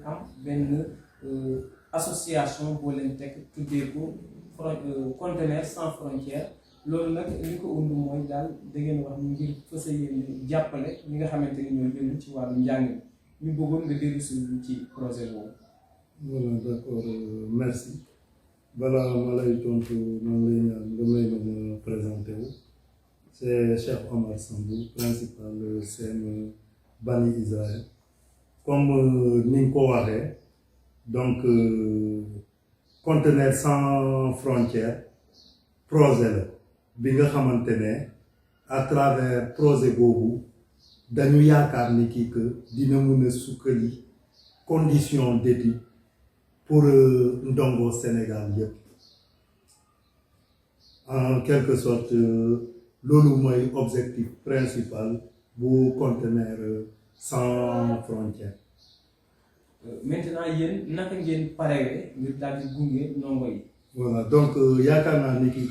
am benn association boo leen teg tuddee ko conteneur sans frontière loolu nag li ko und mooy daal da ngeen wax ni ngir fas yéene jàppale ñi nga xamante ni ñoo yëngu ci wàllu njàng mi ñu bëggoon nga dellu si ci projet boobu. voilà d'accord merci balaa ma lay tontu man lay ñaan nga may mën a présenté wu c'est Cheikh Omar Sambou principal CM Bani Israël comme ni nga ko waxee donc conteneur sans frontière projet la bi nga xamante ne à travers projet boobu dañu yaakaar ni kii que dina mën a sukkali condition d'étude pour ndongo Sénégal yépp en quelque sorte loolu mooy objectif principal bu conteneur sans frontière. Maintenant yéen naka ngeen parewee ngir daal di gunge ndongo yi. voilà donc yaakaar naa ni kii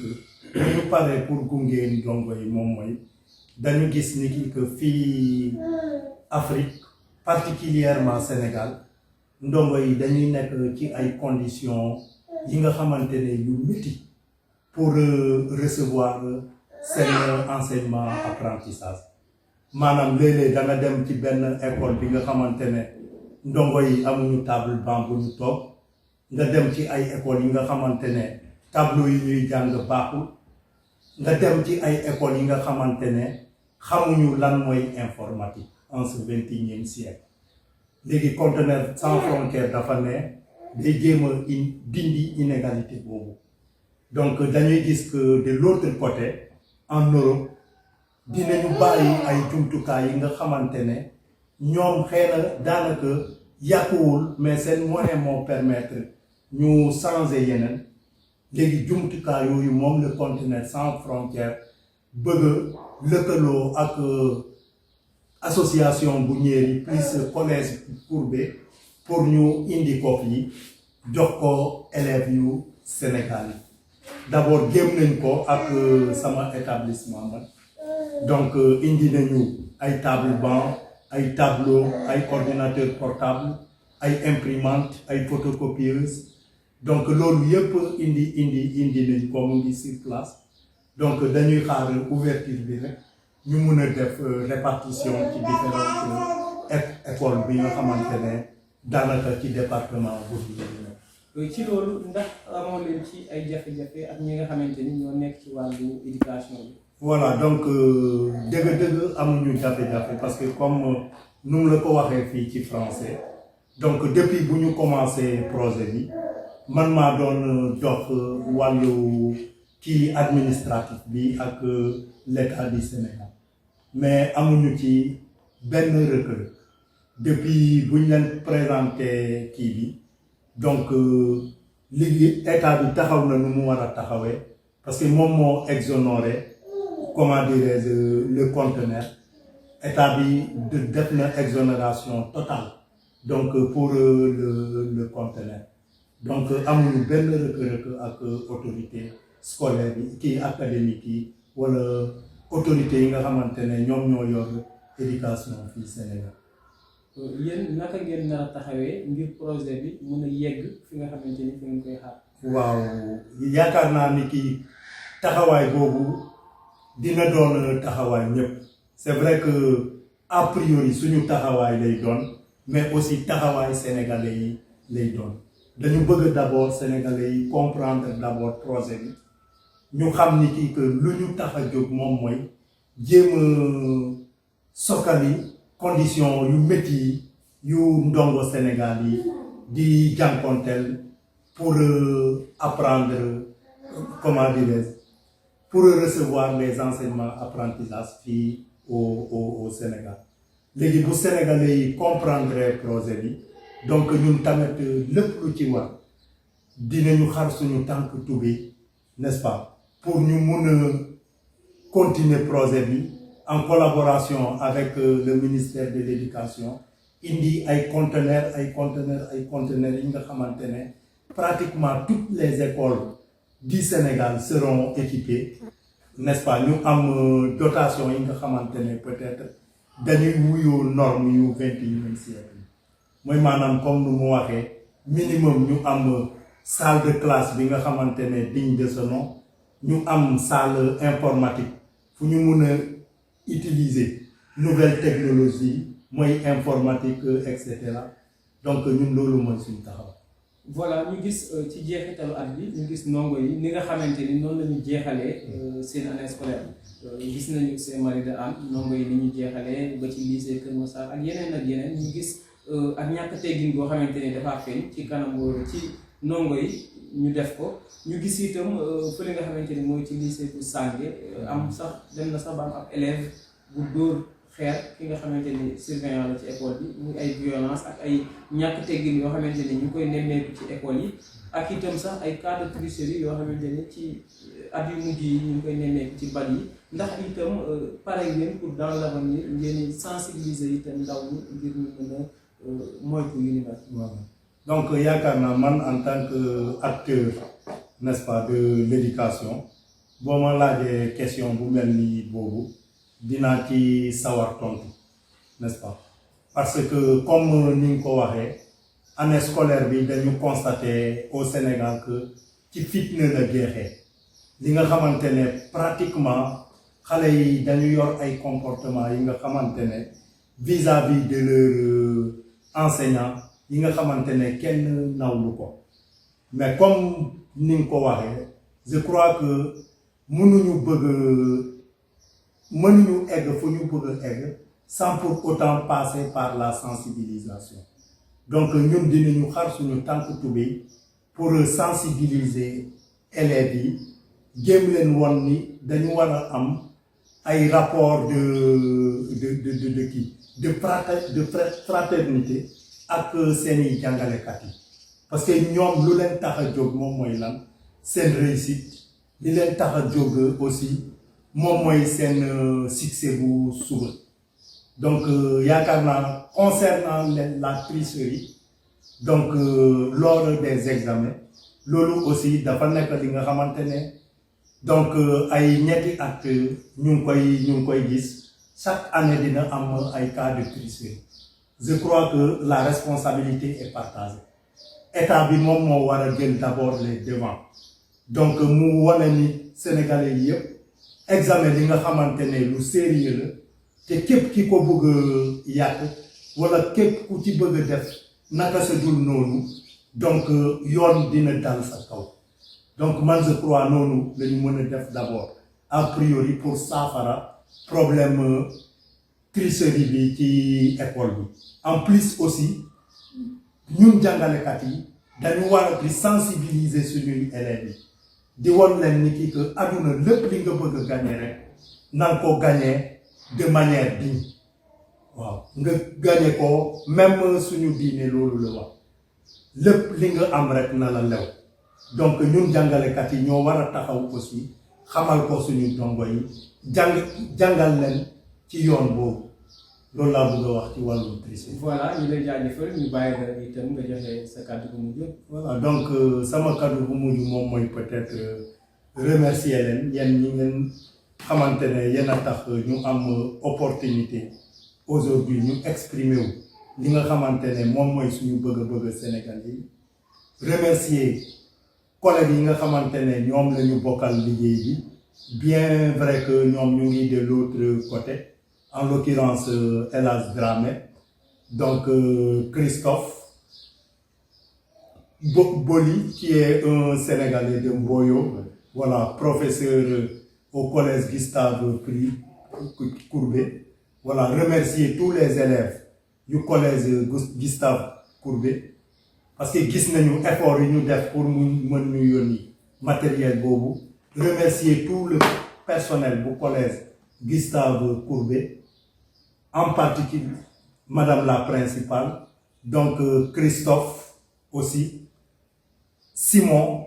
que ñu paree pour gunge ndongo yi moom mooy dañu gis ni kii que fii Afrique particulièrement Sénégal ndongo yi dañuy nekk ci ay conditions yi nga xamante ne yu métti pour recevoir seen enseignement apprentissage maanaam léeg-léeg da nga dem ci benn école bi nga xamante ne ndongo yi amuñu table banc bu ñu toog nga dem ci ay écoles yi nga xamante ne tableau yi ñuy jàng baaxul nga dem ci ay écoles yi nga xamante ne xamuñu lan mooy informatique en ce 21e siècle léegi conteneur sans frontière dafa ne day jéem a dindi inégalité boobu donc dañuy gis que de l'autre côté en Europe dinañu bàyyi ay jumtukaay yi nga xamante ne ñoom xëy na daanaka yàquwul mais seen moyen moo permettre ñu changer yeneen léegi jumtukaay yooyu moom le conteneur sans frontière bëgg lëkkaloo ak association bu ñeeri plus collège Courbet pour ñu indi ko fii jox ko élèves yu Sénégal yi d'abord jéem nañ ko ak sama établissement man donc indi nañu ay table banc ay tableau ay ordinateur portable ay imprimante ay photocopieuse donc loolu yëpp indi nañ ko mu ngi sur place donc dañuy xaar ouverture bi rek ñu mun a def répartition ci différentes écoles bi nga xamante ne daanaka ci département bu ci loolu ndax amoo leen ci ay jafe-jafe ak ñi nga xamante ni ñoo nekk ci wàllu éducation bi. voilà donc dëgg-dëgg amuñu jafe-jafe parce que comme nu mu la ko waxee fii ci français donc depuis bu ñu commencé projet bi man maa doon jox wàllu ci administratif bi ak l'État du Sénégal mais amuñu ci benn rëkk depuis bu ñu leen présenté kii bi donc léegi état bi taxaw na nu mu war a taxawee parce que moom moo exonéré comment dirais-je le conteneur état bi def na exonération totale donc pour le conteneur donc amuñu benn rëkk-rëkk ak autorité scolaire yi kii académique yi wala autorité yi nga xamante ne ñoom ñoo yor éducation fii Sénégal. yéen naka ngeen nar a taxawee ngir projet bi mun a yegg fi nga xamante ni fi ngeen koy xaar. waaw yaakaar naa ni kii taxawaay boobu dina doon taxawaay ñëpp c'est vrai que a priori suñu taxawaay lay doon mais aussi taxawaay sénégalais yi lay doon dañu bëgg d'abord sénégalais yi comprendre d'abord projet bi ñu xam ni kii que lu ñu tax a jóg moom mooy jéem a sokkali condition yu métti yu ndongo Sénégal yi di jànkonteel pour apprendre comment dirais-je pour recevoir les enseignements apprentissage fii au Sénégal léegi bu Sénégalais yi comprendre projet bi donc ñun tamit lépp lu ci war dinañu xar suñu tànk tubéy n'est-ce pas pour ñu mun a continuer projet bi en collaboration avec le ministère de l'éducation indi ay conteneurs yi nga xamante ne pratiquement toutes les écoles du Sénégal seront équipées n'est-ce pas ñu am dotation yi nga xamante ne peut-être dañuy wuyoo normes yu 21e siècle mooy maanaam comme nu mu waxee minimum ñu am salle de classe bi nga xamante ne digne de ce nom ñu am salle informatique fu ñu mun a utiliser nouvelle technologie mooy informatique et cetera donc ñun loolu mooy suñu taxaw. voilà ñu gis ci jeexitalu at bi ñu gis ndongo yi ni nga xamante ni noonu la ñu jeexalee seen année scolaire gis nañu seen Marie de Anne ndongo yi ni ñu jeexalee ba ci lycée Kër Massar ak yeneen ñu gis ak ñàkk teggin boo xamante ni dafa feeñ ci kanam ci ndongo yi ñu def ko ñu gis itam fële nga xamante ni mooy ci lycée bu Sange am sax dem na sax ba am ab élève bu dóor xeer ki nga xamante ni surveillant la ci école bi muy ay violence ak ay ñàkk teggin yoo xamante ni ñu koy nemmeeku ci école yi ak itam sax ay cas de tricherie yoo xamante ni ci at yu mujj yi ñu ngi koy nemmeeku ci bac yi ndax itam pare ngeen pour dans l'avenir ngeen sensibiliser itam ndaw ñi ngir ñu mën a moytu yu ni mel. donc yaakaar naa man en tant que acteur n'est-ce pas de l'éducation boo ma laajee question bu mel ni boobu dinaa ci sawar tontu n'est-ce pas parce que comme ni nga ko waxee année scolaire bi dañu constater au Sénégal que ci fitna la jeexee li nga xamante ne pratiquement xale yi dañu yor ay comportement yi nga xamante ne vis-à-vis de leur enseignant yi nga xamante ne kenn nawlu ko mais comme ni nga ko waxee je crois que mënuñu egg fu ñu bëgg a egg sans pour autant passer par la sensibilisation donc ñun dinañu xar suñu tànk tubéy pour sensibiliser élèves yi jéem leen won ni dañu war a am ay rapport de fraternité ak seeni jàngalekat yi parce que ñoom lu leen tax a jóg moom mooy lan seen réussite li leen tax a jóg aussi moom mooy seen succès bu suba donc yaakaar naa concernant la tricherie donc lors des examens loolu aussi dafa nekk li nga xamante ne donc ay ñetti at ñu ngi koy gis chaque année dina am ay cas de tricherie je crois que la responsabilité est partagée état bi moom moo war a jël d'abord les devants donc mu wane ni sénégalais yi yëpp examen li nga xamante ne lu sérieux la te képp ki ko bëgg a yàq wala képp ku ci bëgg a def naka sa dul noonu donc yoon dina dal sa kaw donc man je crois noonu la ñu mën a def d'abord a priori pour saafara problème tricherie bi ci école bi en plus aussi ñun jàngalekat yi dañu war a di sensibiliser suñuy élèves yi di won leen ni ki que àdduna lépp li nga bëgg a gagner rek na nga ko gagner de manière digne waaw nga gagner ko même suñu diine loolu la wax lépp li nga am rek na la lew donc ñun jàngalekat yi ñoo war a taxaw aussi xamal ko suñu dongo yi jàngal leen ci yoon boobu loolu laa bëgg a wax ci wàllum tricherie. voilà ñu lay jaajëfal ñu bàyyi la itam nga joxe sa kàddu bu mujj. voilà donc sama kàddu bu mujj moom mooy peut-être remercier leen yéen ñi ngeen xamante ne yéen a tax ñu am opportunité aujourd'hui ñu exprimer wu li nga xamante ne moom mooy suñu bëgg-bëgg Sénégal yi remercier collègues yi nga xamante ne ñoom la ñu bokkal liggéey bi bien vrai que ñoom ñu ngi de l'autre côté. En l'occurrence El Hadj Dramé donc Christophe Boli qui est un Sénégalais de Mboyo voilà professeur au collège Gustave Courbet voilà remercier tous les élèves du collège Gustave Courbet parce que gis nañu effort yi ñu def pour mu mën ñu yónni matériel boobu remercier tout le personnel bu collège Gustave Courbet en particulier madame la principale donc Christophe aussi Simon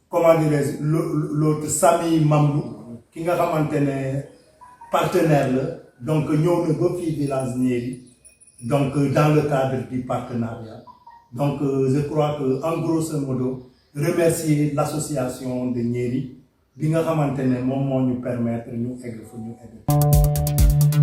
comment dirais-je l'autre Samy Mamdou ki nga xamante ne partenaire la donc ñëw na ba fii village Niéri donc dans le cadre du partenariat donc je crois que en grosso modo remercier l'association de Niéri bi nga xamante ne moom moo ñu permettre ñu egg fu ñu egg